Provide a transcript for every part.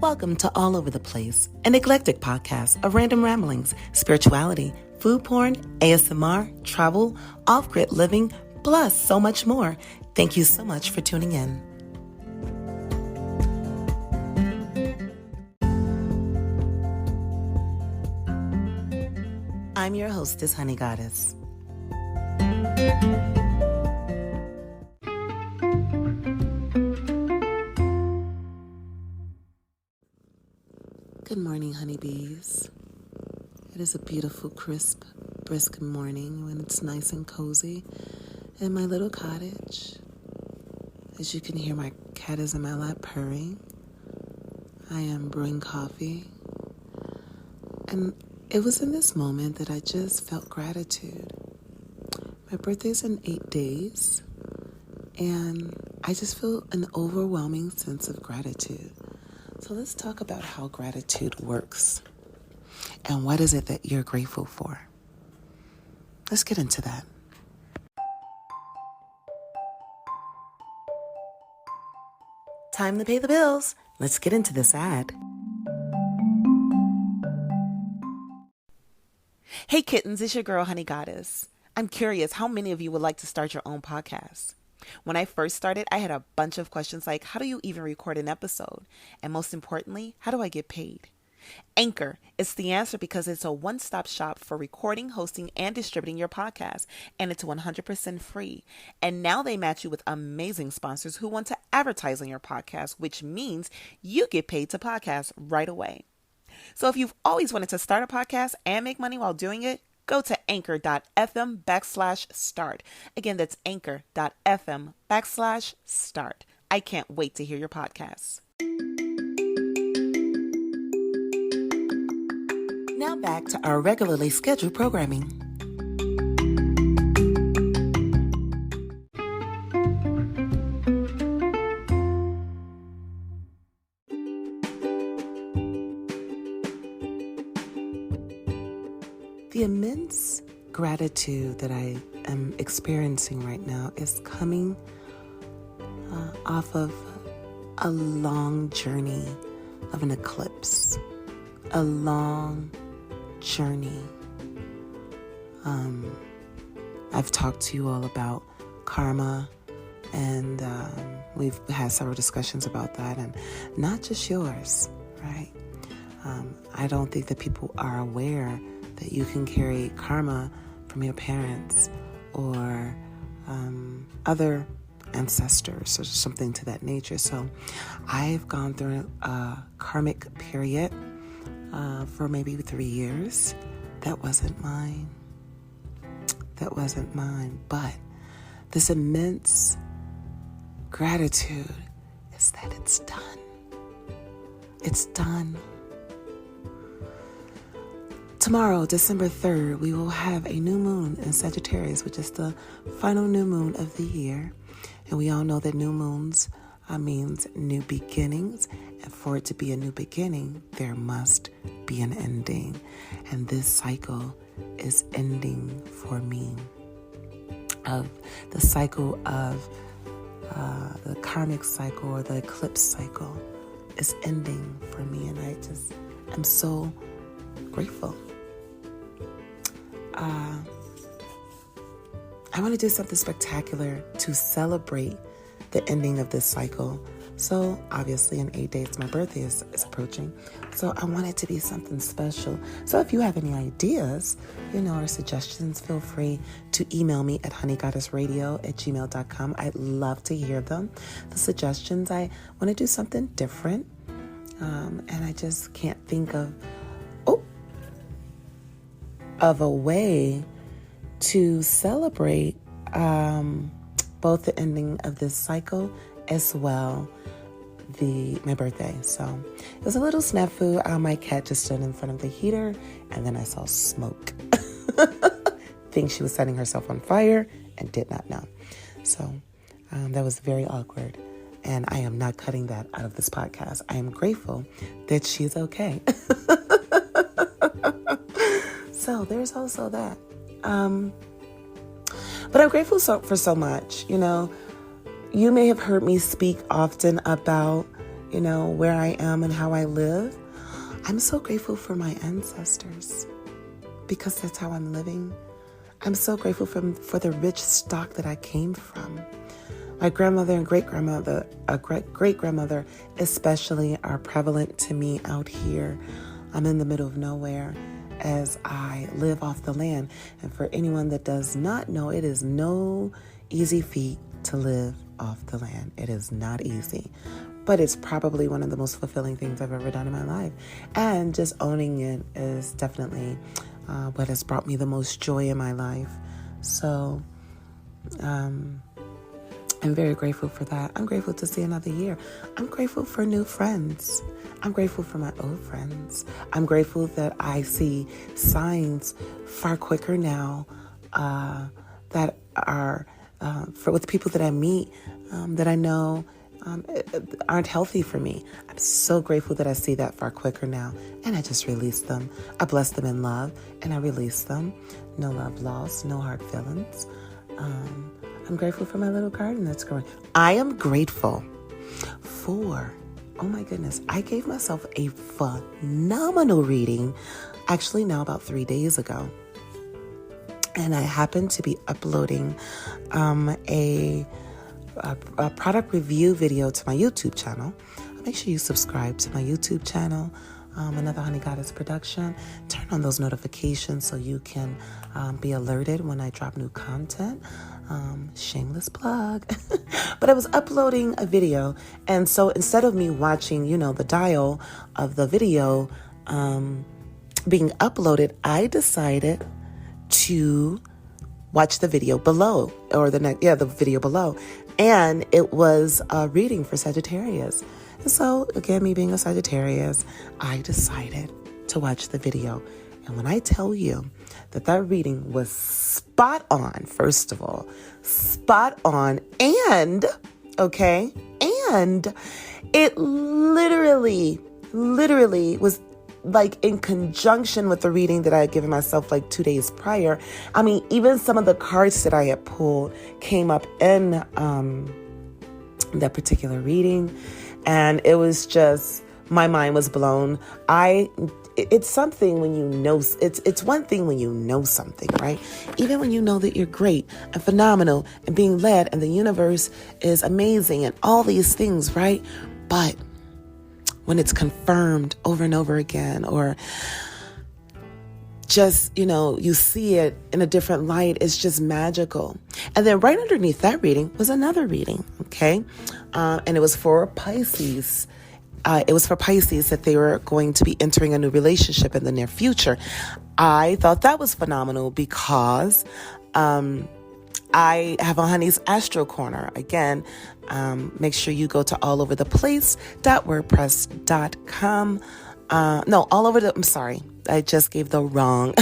Welcome to All Over the Place, an eclectic podcast of random ramblings, spirituality, food porn, ASMR, travel, off-grid living, plus so much more. Thank you so much for tuning in. I'm your hostess, Honey Goddess. Good morning, honeybees. It is a beautiful, crisp, brisk morning when it's nice and cozy in my little cottage. As you can hear, my cat is in my lap purring. I am brewing coffee. And it was in this moment that I just felt gratitude. My birthday's in 8 days, and I just feel an overwhelming sense of gratitude. So let's talk about how gratitude works and what is it that you're grateful for. Let's get into that. Time to pay the bills. Let's get into this ad. Hey kittens, it's your girl, Honey Goddess. I'm curious how many of you would like to start your own podcast. When I first started, I had a bunch of questions like, how do you even record an episode? And most importantly, how do I get paid? Anchor is the answer because it's a one-stop shop for recording, hosting, and distributing your podcast. And it's 100% free. And now they match you with amazing sponsors who want to advertise on your podcast, which means you get paid to podcast right away. So if you've always wanted to start a podcast and make money while doing it, go to anchor.fm/start. Again, that's anchor.fm/start. I can't wait to hear your podcasts. Now back to our regularly scheduled programming. The immense gratitude that I am experiencing right now is coming off of a long journey of an eclipse, a long journey. I've talked to you all about karma, and we've had several discussions about that, and not just yours, right? I don't think that people are aware that you can carry karma from your parents or other ancestors or something to that nature. So I've gone through a karmic period for maybe 3 years. That wasn't mine. But this immense gratitude is that it's done. It's done. Tomorrow, December 3rd, we will have a new moon in Sagittarius, which is the final new moon of the year. And we all know that new moons means new beginnings. And for it to be a new beginning, there must be an ending. And this cycle is ending for me. Of the cycle of the karmic cycle or the eclipse cycle is ending for me. And I just am so grateful. I want to do something spectacular to celebrate the ending of this cycle. So obviously in 8 days my birthday is approaching. So I want it to be something special. So if you have any ideas, or suggestions, feel free to email me at honeygoddessradio@gmail.com. I'd love to hear them. The suggestions, I want to do something different. And I just can't think of a way to celebrate both the ending of this cycle as well my birthday. So it was a little snafu. My cat just stood in front of the heater and then I saw smoke. Think she was setting herself on fire and did not know. So that was very awkward. And I am not cutting that out of this podcast. I am grateful that she's okay. So there's also that. But I'm grateful for so much. You may have heard me speak often about, where I am and how I live, I'm so grateful for my ancestors because that's how I'm living. I'm so grateful for the rich stock that I came from. My grandmother and great-grandmother, great-grandmother especially, are prevalent to me out here. I'm in the middle of nowhere as I live off the land. And for anyone that does not know, it is no easy feat to live off the land. It is not easy. But it's probably one of the most fulfilling things I've ever done in my life. And just owning it is definitely what has brought me the most joy in my life. So I'm very grateful for that. I'm grateful to see another year. I'm grateful for new friends. I'm grateful for my old friends. I'm grateful that I see signs far quicker now that are with people that I meet that I know aren't healthy for me. I'm so grateful that I see that far quicker now, and I just release them. I bless them in love, and I release them. No love lost, no hard feelings. I'm grateful for my little garden that's growing. I am grateful for, oh my goodness, I gave myself a phenomenal reading, actually now about 3 days ago. And I happened to be uploading a product review video to my YouTube channel. Make sure you subscribe to my YouTube channel, Another Honey Goddess production. Turn on those notifications so you can be alerted when I drop new content. Shameless plug. But I was uploading a video, and so instead of me watching, the dial of the video being uploaded, I decided to watch the video below, or the video below. And it was a reading for Sagittarius. And so, again, me being a Sagittarius, I decided to watch the video. And when I tell you that reading was spot on, first of all, spot on, and it literally was like in conjunction with the reading that I had given myself like 2 days prior. I mean, even some of the cards that I had pulled came up in that particular reading. And it was just, my mind was blown. It's something when it's one thing when you know something, right? Even when you know that you're great and phenomenal and being led and the universe is amazing and all these things, right? But when it's confirmed over and over again, or just, you see it in a different light, it's just magical. And then right underneath that reading was another reading, okay? And it was for Pisces. It was for Pisces that they were going to be entering a new relationship in the near future. I thought that was phenomenal because I have a Honey's Astro Corner. Again, make sure you go to allovertheplace.wordpress.com. I'm sorry. I just gave the wrong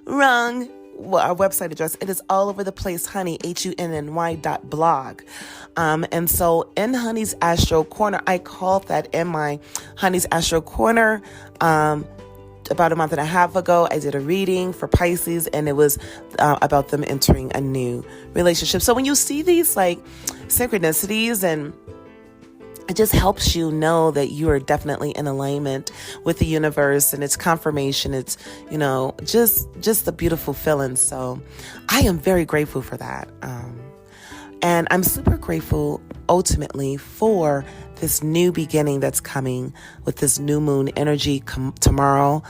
our website address. It is all over the place, honey, HUNNY.blog. And so in Honey's Astro Corner, I called that in my Honey's Astro Corner, about a month and a half ago. I did a reading for Pisces, and it was about them entering a new relationship. So when you see these like synchronicities, and it just helps you know that you are definitely in alignment with the universe, and it's confirmation. It's, just a beautiful feeling. So I am very grateful for that. And I'm super grateful ultimately for this new beginning that's coming with this new moon energy tomorrow,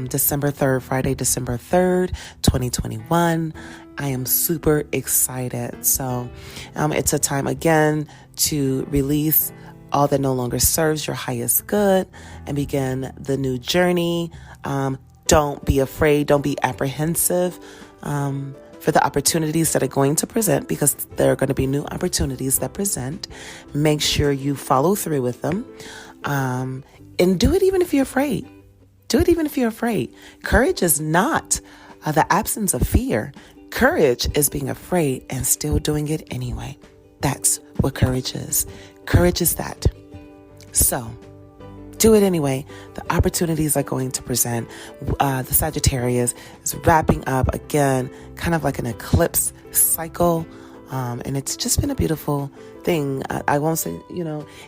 December 3rd, Friday, December 3rd, 2021. I am super excited. So it's a time again to release all that no longer serves your highest good and begin the new journey. Don't be afraid. Don't be apprehensive for the opportunities that are going to present, because there are going to be new opportunities that present. Make sure you follow through with them. And do it even if you're afraid. Do it even if you're afraid. Courage is not the absence of fear. Courage is being afraid and still doing it anyway. That's what courage is. Courage is that. So, do it anyway. The opportunities are going to present. The Sagittarius is wrapping up again, kind of like an eclipse cycle. And it's just been a beautiful thing. I won't say,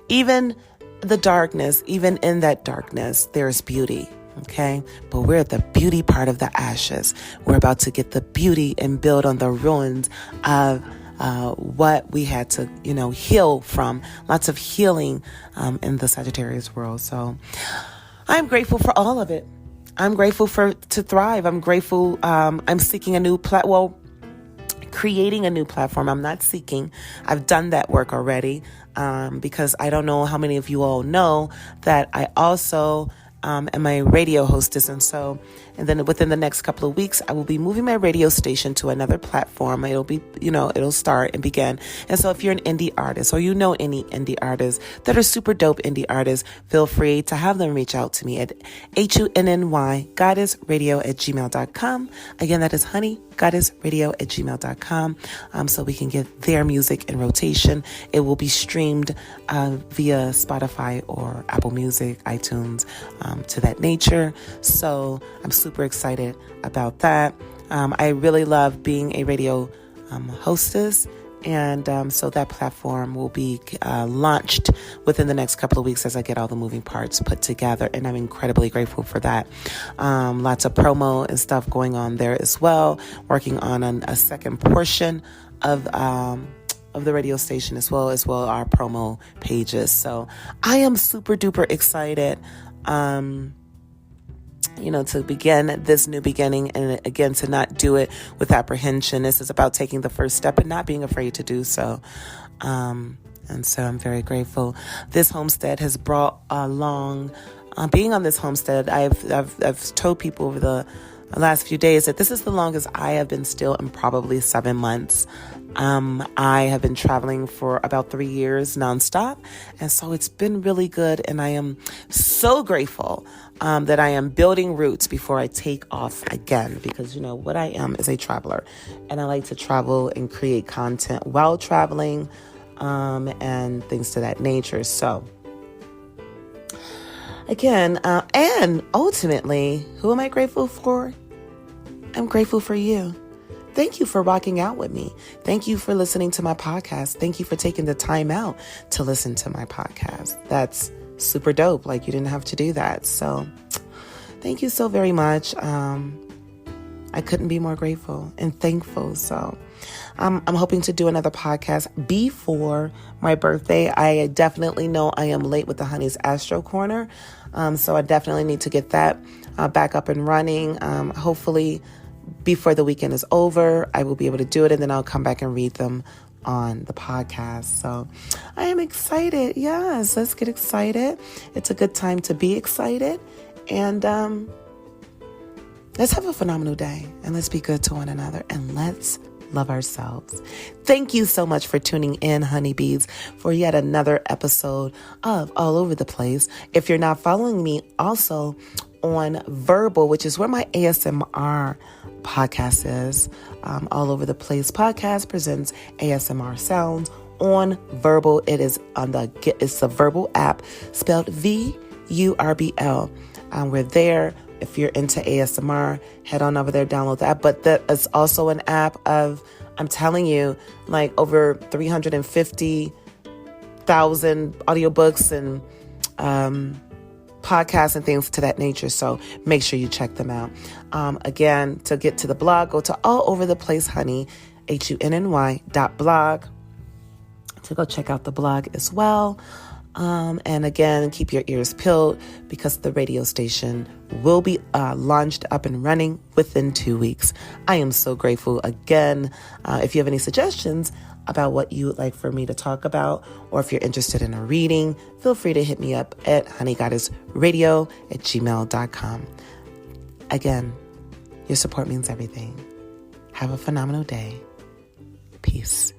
even the darkness, even in that darkness, there's beauty. Okay. But we're at the beauty part of the ashes. We're about to get the beauty and build on the ruins of what we had to, heal from. Lots of healing in the Sagittarius world. So I'm grateful for all of it. I'm grateful to thrive. I'm grateful. I'm seeking a new creating a new platform. I'm not seeking. I've done that work already because I don't know how many of you all know that I also am a radio hostess. And then within the next couple of weeks, I will be moving my radio station to another platform. It'll be, it'll start and begin. And so if you're an indie artist or you know any indie artists that are super dope indie artists, feel free to have them reach out to me at HUNNY goddessradio@gmail.com. Again, that is honeygoddessradio@gmail.com. So we can get their music in rotation. It will be streamed via Spotify or Apple Music, iTunes, to that nature. So I'm super excited about that. I really love being a radio hostess. And so that platform will be launched within the next couple of weeks as I get all the moving parts put together. And I'm incredibly grateful for that. Lots of promo and stuff going on there as well. Working on a second portion of the radio station as well our promo pages. So I am super duper excited. To begin this new beginning, and again, to not do it with apprehension. This is about taking the first step and not being afraid to do so. And so I'm very grateful. This homestead has brought along, being on this homestead, I've told people over the last few days that this is the longest I have been still in probably 7 months. I have been traveling for about 3 years nonstop. And so it's been really good. And I am so grateful that I am building roots before I take off again, because what I am is a traveler, and I like to travel and create content while traveling, and things to that nature. So again, and ultimately, who am I grateful for? I'm grateful for you. Thank you for rocking out with me. Thank you for listening to my podcast. Thank you for taking the time out to listen to my podcast. That's super dope. Like, you didn't have to do that. So thank you so very much. I couldn't be more grateful and thankful. So I'm hoping to do another podcast before my birthday. I definitely know I am late with the Honey's Astro Corner. So I definitely need to get that back up and running. Hopefully before the weekend is over, I will be able to do it, and then I'll come back and read them on the podcast. So I am excited. Yes, let's get excited. It's a good time to be excited. And let's have a phenomenal day, and let's be good to one another, and let's love ourselves. Thank you so much for tuning in, honeybees, for yet another episode of All Over the Place. If you're not following me also on Verbal, which is where my ASMR podcast is, All Over the Place podcast presents ASMR sounds on Verbal. It's the Verbal app, spelled VURBL. We're there. If you're into ASMR, head on over there, download the app. But that is also an app of, I'm telling you, like over 350,000 audiobooks and podcasts and things to that nature. So make sure you check them out. Again, to get to the blog, go to All Over the Place Honey, HUNNY.blog, to go check out the blog as well. And again, keep your ears peeled, because the radio station will be launched up and running within 2 weeks. I am so grateful. Again, if you have any suggestions about what you would like for me to talk about, or if you're interested in a reading, feel free to hit me up at honeygoddessradio@gmail.com. Again, your support means everything. Have a phenomenal day. Peace.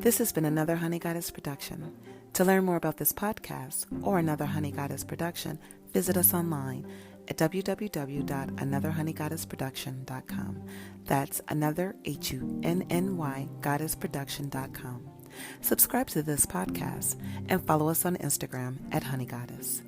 This has been another Honey Goddess production. To learn more about this podcast or another Honey Goddess production, visit us online at www.anotherhoneygoddessproduction.com. That's another HUNNY goddessproduction.com. Subscribe to this podcast and follow us on Instagram at Honey Goddess.